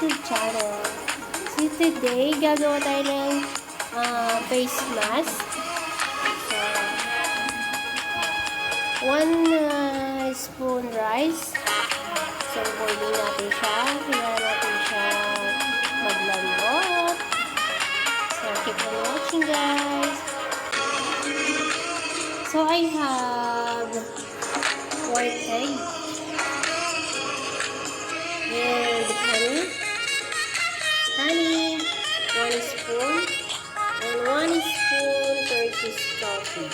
YouTube channel. So today, gagawa tayo ng face mask. So, 1 spoon rice. So, boiling natin siya. Kailangan natin siya maglambot. So, keep on watching, guys. So, I have white egg and honey, 1 spoon, and 1 spoon Turkish coffee.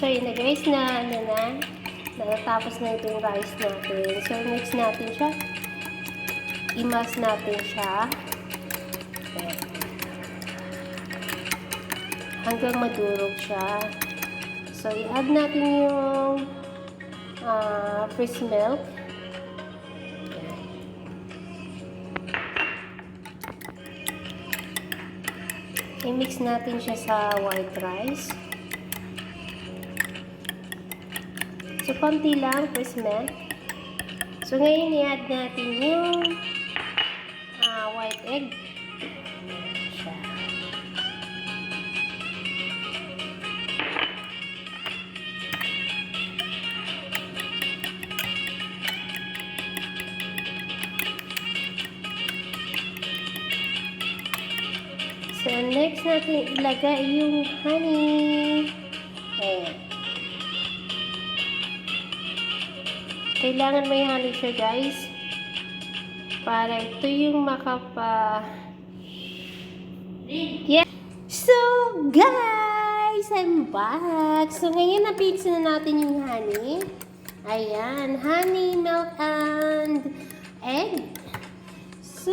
So, yun na guys, natatapos na itong rice natin. So, mix natin siya. I-mash natin siya. Ayan. Hanggang madurog siya. So, i-add natin yung fresh milk. Ayan. I-mix natin siya sa white rice. So, konti lang fresh milk. So, ngayon i-add natin yung white egg. Siya. So, next natin ilagay yung honey. Ayan. Kailangan may honey siya, guys. Para ito yung Yeah. So, guys, I'm back. So, ngayon na-fix na natin yung honey. Ayan. Honey, milk, and egg. So,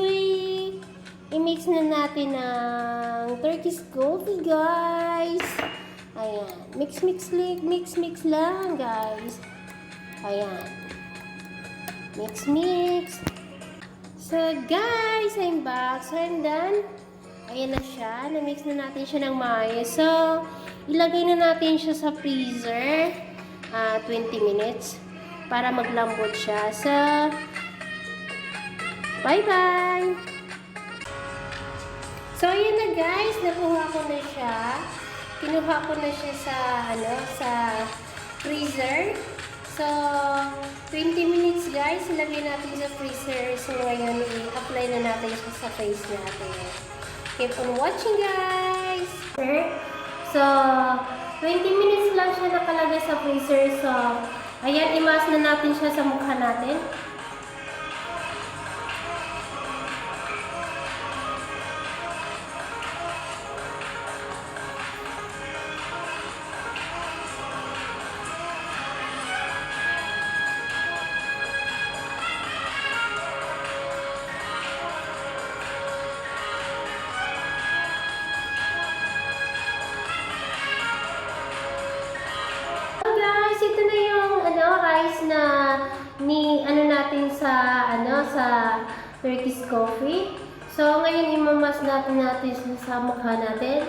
i-mix na natin ng Turkish coffee, guys. Ayan. Mix lang, guys. Ayan. Mix. So, guys, I'm back. So, I'm done. Ayan na siya. Na-mix na natin siya ng maayos. So, ilagay na natin siya sa freezer. 20 minutes. Para maglambot siya. So, bye-bye! So, ayan na guys. Nakuha ko na siya. Kinuha ko na siya sa freezer. So, 20 minutes guys. Ilagay natin sa freezer. So, ngayon, i-apply na natin siya sa face natin. Keep on watching guys! So, 20 minutes lang siya nakalagay sa freezer. So, ayan, i-mask na natin siya sa mukha natin. Ito na yung rice na natin sa Turkish coffee. So ngayon imamas natin sa mukha natin.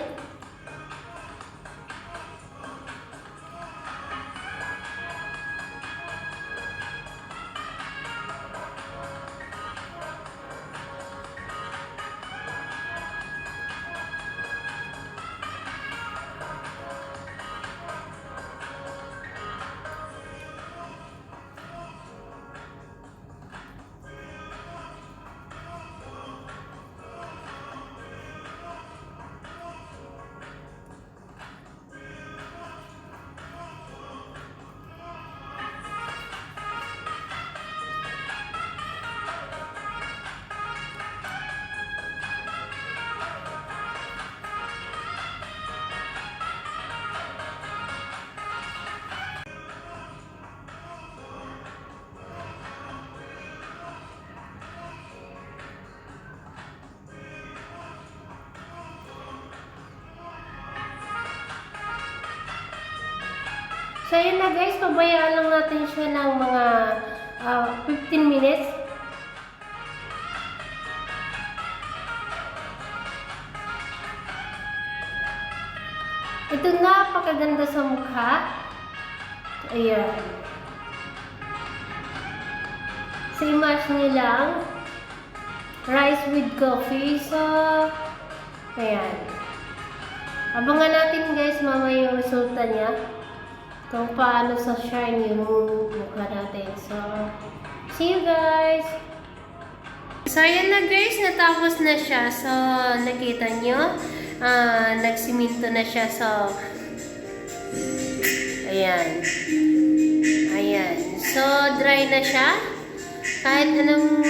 So, yun na guys, pabayaan lang natin siya ng mga 15 minutes. Ito napakaganda sa mukha. Ayan. So, i-mash nyo lang. Rice with coffee. So, ayan. Abangan natin guys mamaya yung resulta niya. Kung paano sa shine yung mukha natin. So, see you guys! So, ayan na guys. Natapos na siya. So, nakita nyo. Nagsiminto na siya. So, ayan. Ayan. So, dry na siya. Kahit anong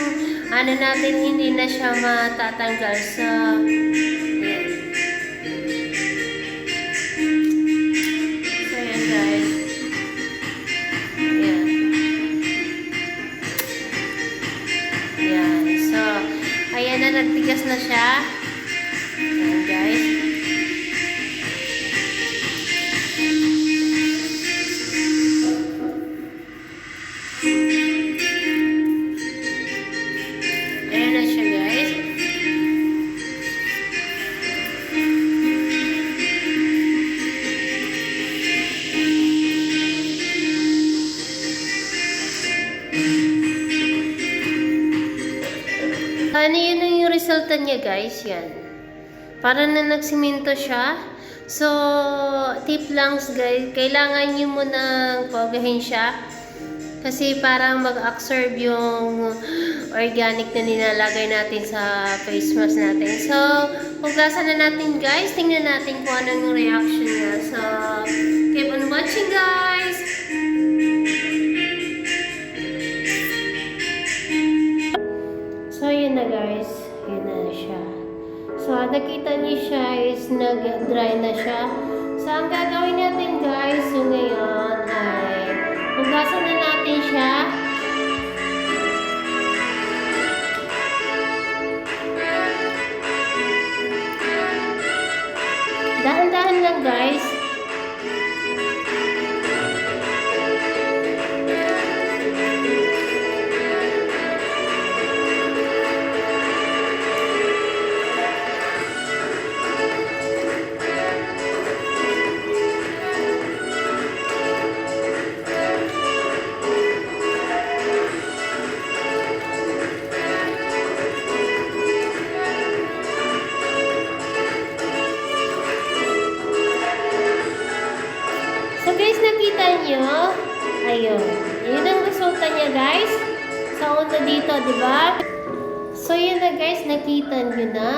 ano natin, hindi na siya matatanggal. So, ayan. So, ayan guys. Ayan. Ayan. So, ayan na, nagtigas na siya. Ayan guys. Ayan na siya guys. Ano yun yung resulta niya guys, yan. Para na nagsiminto siya. So, tip lang guys, kailangan nyo munang pagahin siya. Kasi parang mag-absorb yung organic na nilalagay natin sa face mask natin. So, hugasan na natin guys. Tingnan natin kung anong reaction niya. So, keep on watching guys! So, yun na guys. Yun na siya. So, nakita niyo siya is nag-dry na siya. So, ang gagawin natin guys, so ngayon ay hugasan na natin siya. Dahan-dahan lang guys. So guys, nakita nyo? Ayun. Yun ang resulta niya guys. Sa una dito, di ba? So yun na guys, nakita nyo na.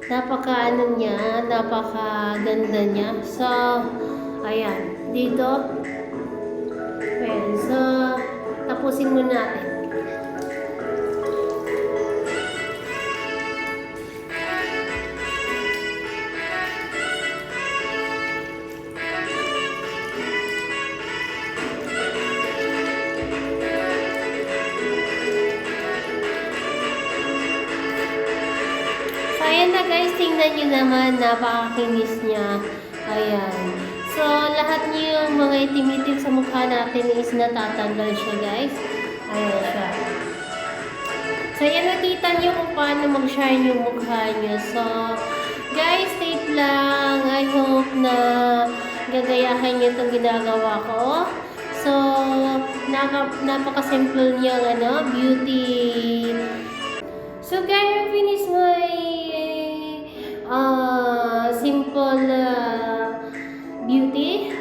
Napaka ano niya, napaka ganda niya. So, ayan. Dito. Ayan. So, tapusin muna natin. Ayan na guys, tingnan nyo naman, napakakinis niya. Ayan. So, lahat niyo yung mga itim-itim sa mukha natin is natatanggal siya guys. Ayan siya. So, ayan, nakita nyo kung paano mag-shine yung mukha nyo. So, guys, tape lang. I hope na gagayahan nyo itong ginagawa ko. So, napaka-simple niyang beauty. So, guys, I finished my simple beauty.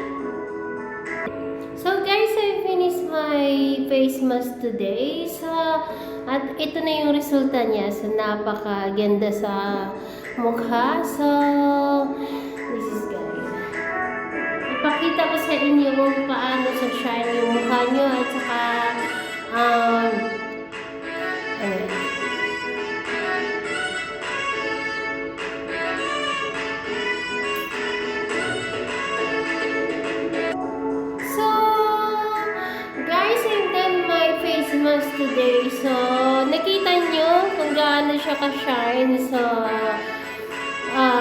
So guys, I finished my face mask today. So, at ito na yung resulta niya. So, napaka-ganda sa mukha. So, this is guys. Ipakita ko sa inyo kung paano sa shine yung mukha nyo. At saka, mask today. So, nakita nyo kung gaano siya ka-shine. So,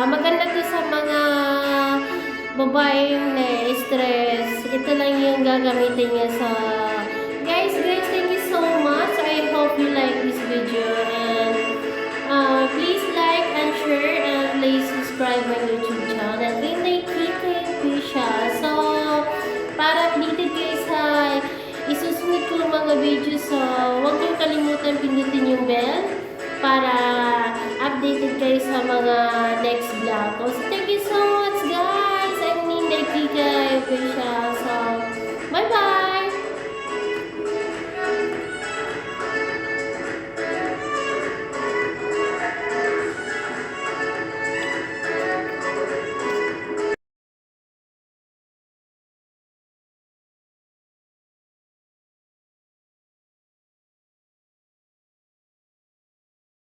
maganda to sa mga babaeng na-stress. Ito lang yung gagamitin niya. So, guys, thank you so much. I hope you like this video. And, please like and share and please subscribe my YouTube channel. Rinay Kike Official. So, para updated kayo sa isusunod ko mga videos. So, huwag nyo kalimutan kalimutan pindutin yung bell para updated kayo sa mga next vlog ko. So, thank you so much guys! I'm Ninday Kika Official.